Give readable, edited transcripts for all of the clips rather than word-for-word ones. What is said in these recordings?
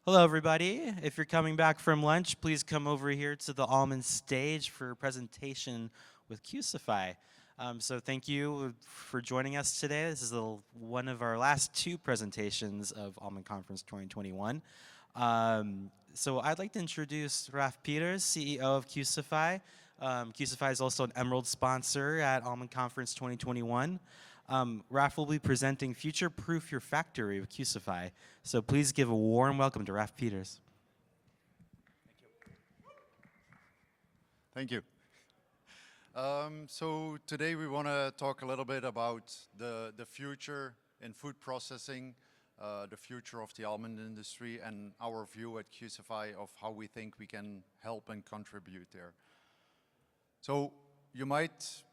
Hello, everybody. If you're coming back from lunch, please come over here to the Almond stage for a presentation with Qcify. So thank you for joining us today. This is one of our last two presentations of Almond Conference 2021. So I'd like to introduce Raf Peters, CEO of Qcify. Qcify is also an Emerald sponsor at Almond Conference 2021. Raf will be presenting Future Proof Your Factory with Cusify. So please give a warm welcome to Raf Peters. Thank you. So today we want to talk a little bit about the future in food processing, the future of the almond industry, and our view at Cusify of how we think we can help and contribute there. So you might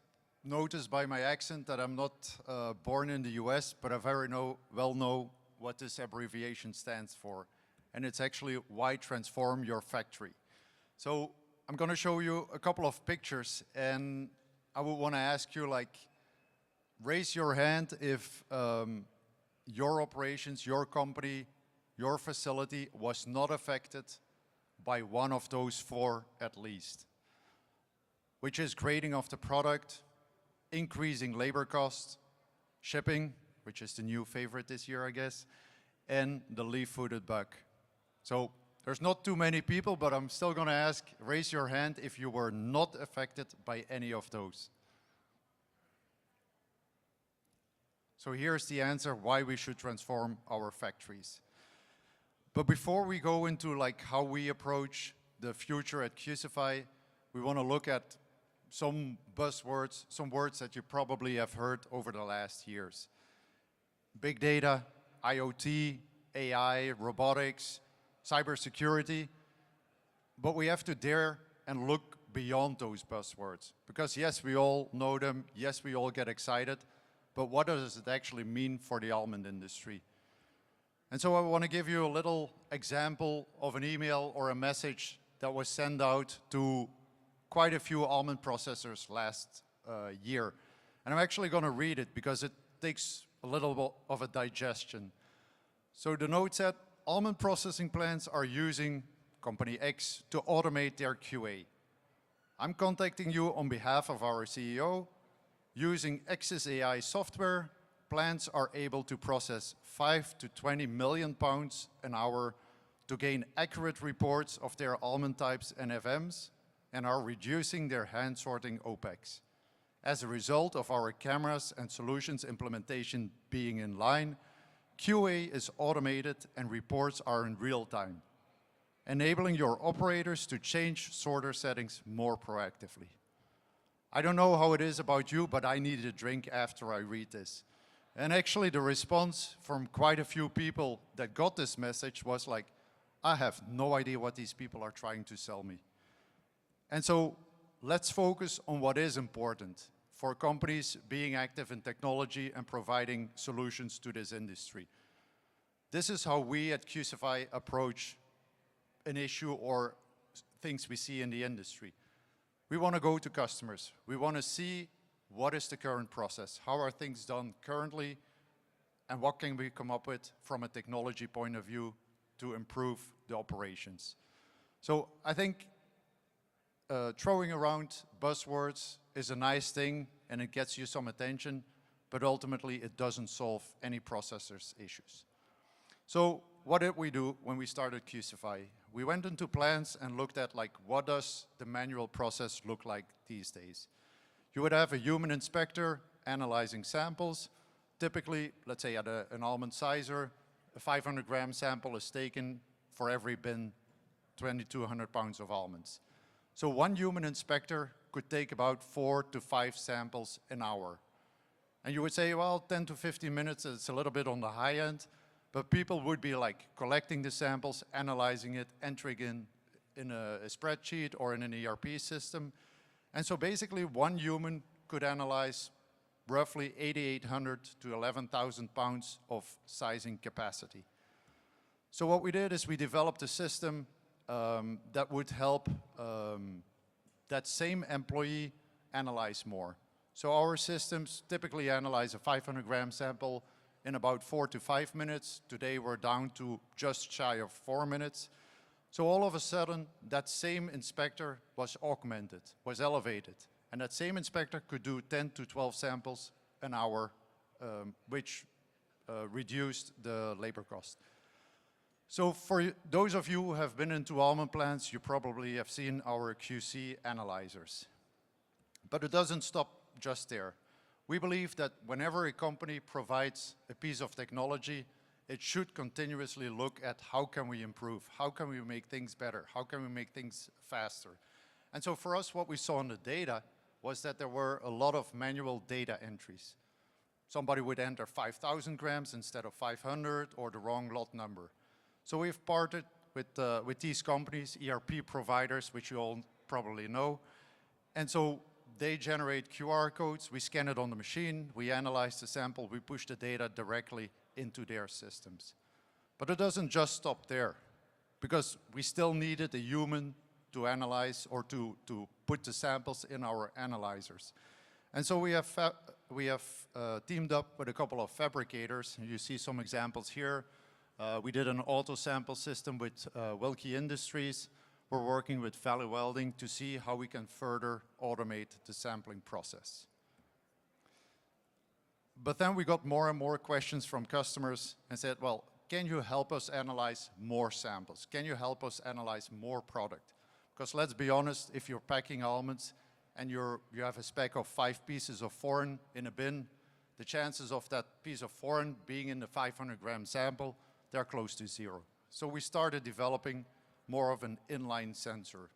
notice by my accent that I'm not born in the US, but I very well know what this abbreviation stands for. And it's actually why transform your factory. So I'm going to show you a couple of pictures, and I would want to ask you, like, raise your hand if your operations, your company, your facility was not affected by one of those four at least, which is grading of the product, increasing labor costs, shipping, which is the new favorite this year, I guess, and the leaf-footed bug. So there's not too many people, but I'm still going to ask, raise your hand if you were not affected by any of those. So here's the answer why we should transform our factories. But before we go into like how we approach the future at Cusify, we want to look at some buzzwords, some words that you probably have heard over the last years. Big data, IoT, AI, robotics, cybersecurity. But we have to dare and look beyond those buzzwords. Because yes, we all know them, yes, we all get excited, but what does it actually mean for the almond industry? And so I want to give you a little example of an email or a message that was sent out to quite a few almond processors last year. And I'm actually going to read it because it takes a little bit of a digestion. So the note said, almond processing plants are using company X to automate their QA. I'm contacting you on behalf of our CEO. Using X's AI software, plants are able to process 5 to 20 million pounds an hour to gain accurate reports of their almond types and FMs, and are reducing their hand sorting OPEX. As a result of our cameras and solutions implementation being in line, QA is automated and reports are in real time, enabling your operators to change sorter settings more proactively. I don't know how it is about you, but I needed a drink after I read this. And actually the response from quite a few people that got this message was like, I have no idea what these people are trying to sell me. And so let's focus on what is important for companies being active in technology and providing solutions to this industry. This is how we at Cusify approach an issue or things we see in the industry. We want to go to customers. We want to see what is the current process, how are things done currently, and what can we come up with from a technology point of view to improve the operations. So I think throwing around buzzwords is a nice thing and it gets you some attention, but ultimately it doesn't solve any processors' issues. So what did we do when we started Cusify? We went into plants and looked at like what does the manual process look like these days. You would have a human inspector analyzing samples. Typically, let's say at an almond sizer, a 500-gram sample is taken for every bin, 2,200 pounds of almonds. So one human inspector could take about 4 to 5 samples an hour. And you would say, well, 10 to 15 minutes, it's a little bit on the high end, but people would be like collecting the samples, analyzing it, entering in a spreadsheet or in an ERP system. And so basically one human could analyze roughly 8,800 to 11,000 pounds of sizing capacity. So what we did is we developed a system that would help that same employee analyze more. So our systems typically analyze a 500-gram sample in about 4 to 5 minutes. Today we're down to just shy of 4 minutes. So all of a sudden, that same inspector was augmented, was elevated. And that same inspector could do 10 to 12 samples an hour, which reduced the labor cost. So for those of you who have been into almond plants, you probably have seen our QC analyzers. But it doesn't stop just there. We believe that whenever a company provides a piece of technology, it should continuously look at how can we improve, how can we make things better, how can we make things faster. And so for us, what we saw in the data was that there were a lot of manual data entries. Somebody would enter 5,000 grams instead of 500, or the wrong lot number. So we've partnered with these companies, ERP providers, which you all probably know. And so they generate QR codes, we scan it on the machine, we analyze the sample, we push the data directly into their systems. But it doesn't just stop there, because we still needed a human to analyze or to put the samples in our analyzers. And so we have teamed up with a couple of fabricators. You see some examples here. We did an auto sample system with Wilkie Industries. We're working with Valley Welding to see how we can further automate the sampling process. But then we got more and more questions from customers and said, well, can you help us analyze more samples? Can you help us analyze more product? Because let's be honest, if you're packing almonds and you have a spec of 5 pieces of foreign in a bin, the chances of that piece of foreign being in the 500-gram sample, they're close to 0. So we started developing more of an inline sensor.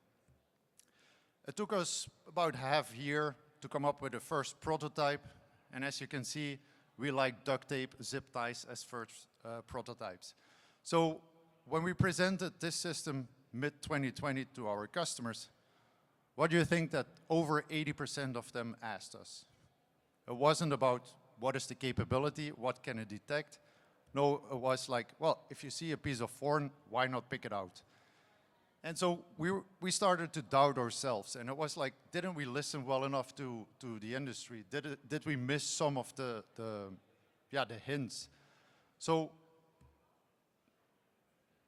It took us about half a year to come up with the first prototype. And as you can see, we like duct tape, zip ties as first prototypes. So when we presented this system mid-2020 to our customers, what do you think that over 80% of them asked us? It wasn't about what is the capability, what can it detect? No, it was like, well, if you see a piece of foreign, why not pick it out? And so we started to doubt ourselves, and it was like, didn't we listen well enough to the industry? Did we miss some of the hints? So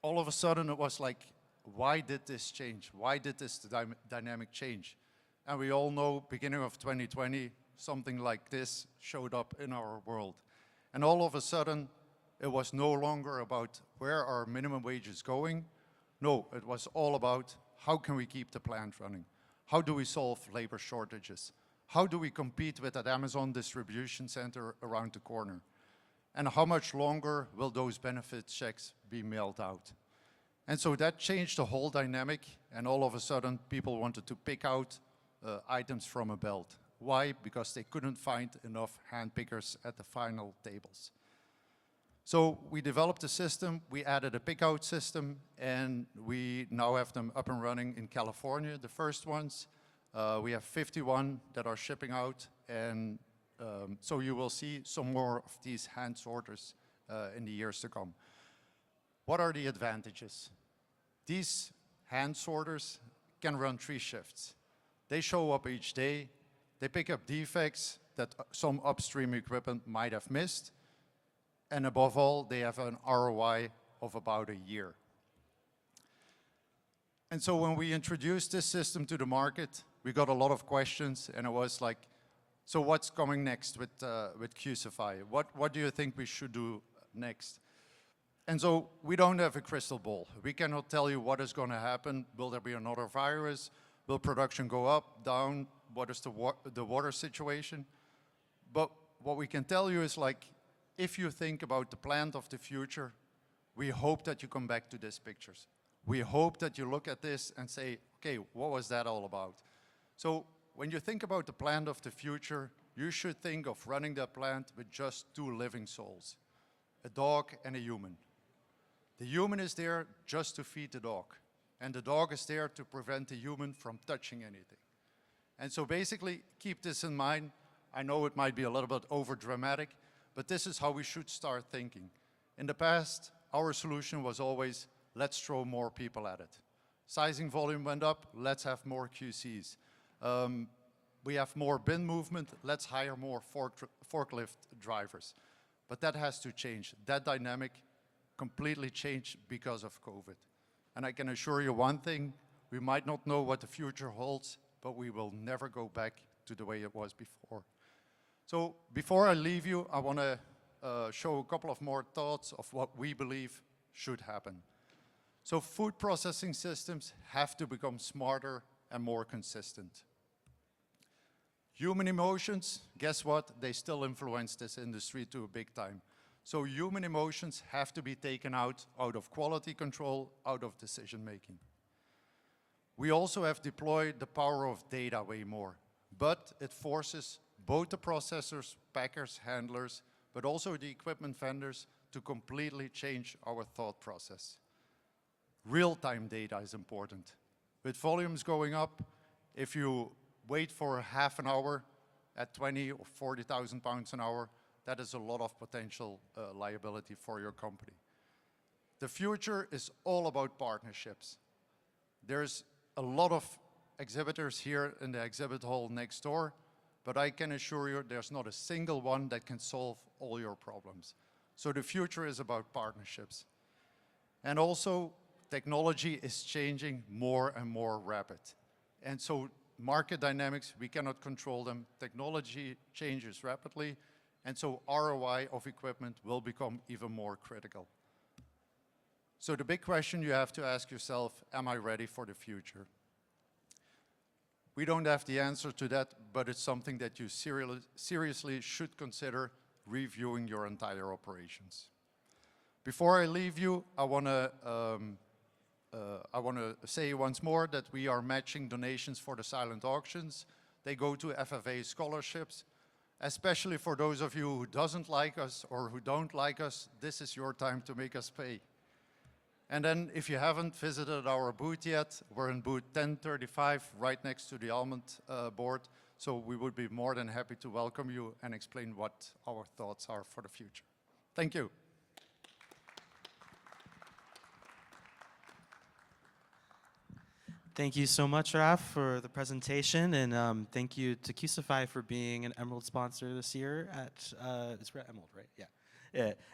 all of a sudden it was like, why did this change? Why did this dynamic change? And we all know, beginning of 2020, something like this showed up in our world. And all of a sudden, it was no longer about where are minimum wages going. No, it was all about how can we keep the plant running? How do we solve labor shortages? How do we compete with that Amazon distribution center around the corner? And how much longer will those benefit checks be mailed out? And so that changed the whole dynamic, and all of a sudden people wanted to pick out items from a belt. Why? Because they couldn't find enough hand pickers at the final tables. So we developed a system, we added a pick-out system, and we now have them up and running in California, the first ones. We have 51 that are shipping out, and so you will see some more of these hand sorters in the years to come. What are the advantages? These hand sorters can run 3 shifts. They show up each day, they pick up defects that some upstream equipment might have missed, and above all, they have an ROI of about a year. And so when we introduced this system to the market, we got a lot of questions, and it was like, so what's coming next with Qcify? What do you think we should do next? And so we don't have a crystal ball. We cannot tell you what is going to happen. Will there be another virus? Will production go up, down? What is the water situation? But what we can tell you is, like, if you think about the plant of the future, we hope that you come back to these pictures. We hope that you look at this and say, okay, what was that all about? So when you think about the plant of the future, you should think of running that plant with just 2 living souls, a dog and a human. The human is there just to feed the dog, and the dog is there to prevent the human from touching anything. And so basically, keep this in mind. I know it might be a little bit over dramatic, but this is how we should start thinking. In the past, our solution was always, let's throw more people at it. Sizing volume went up, let's have more QCs. We have more bin movement, let's hire more forklift drivers. But that has to change. That dynamic completely changed because of COVID. And I can assure you one thing, we might not know what the future holds, but we will never go back to the way it was before. So before I leave you, I want to show a couple of more thoughts of what we believe should happen. So food processing systems have to become smarter and more consistent. Human emotions, guess what? They still influence this industry to a big time. So human emotions have to be taken out of quality control, out of decision making. We also have deployed the power of data way more, but it forces both the processors, packers, handlers, but also the equipment vendors to completely change our thought process. Real-time data is important. With volumes going up, if you wait for half an hour at 20 or 40,000 pounds an hour, that is a lot of potential liability for your company. The future is all about partnerships. There's a lot of exhibitors here in the exhibit hall next door, but I can assure you there's not a single one that can solve all your problems. So the future is about partnerships. And also, technology is changing more and more rapid. And so market dynamics, we cannot control them. Technology changes rapidly, and so ROI of equipment will become even more critical. So the big question you have to ask yourself, am I ready for the future? We don't have the answer to that, but it's something that you seriously should consider reviewing your entire operations. Before I leave you, I want to say once more that we are matching donations for the silent auctions. They go to FFA scholarships, especially for those of you who doesn't like us or who don't like us. This is your time to make us pay. And then if you haven't visited our booth yet, we're in booth 1035, right next to the Almond board. So we would be more than happy to welcome you and explain what our thoughts are for the future. Thank you. Thank you so much, Raf, for the presentation, and thank you to Qcify for being an Emerald sponsor this year at, it's Emerald, right? Yeah.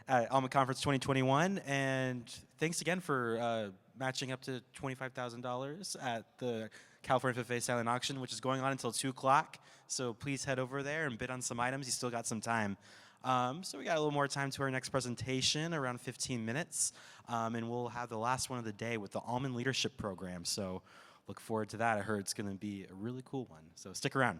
At Almond Conference 2021, and thanks again for matching up to $25,000 at the California FFA Silent Auction, which is going on until 2 o'clock. So please head over there and bid on some items. You still got some time. So we got a little more time to our next presentation, around 15 minutes, and we'll have the last one of the day with the Almond Leadership Program. So look forward to that. I heard it's going to be a really cool one. So stick around.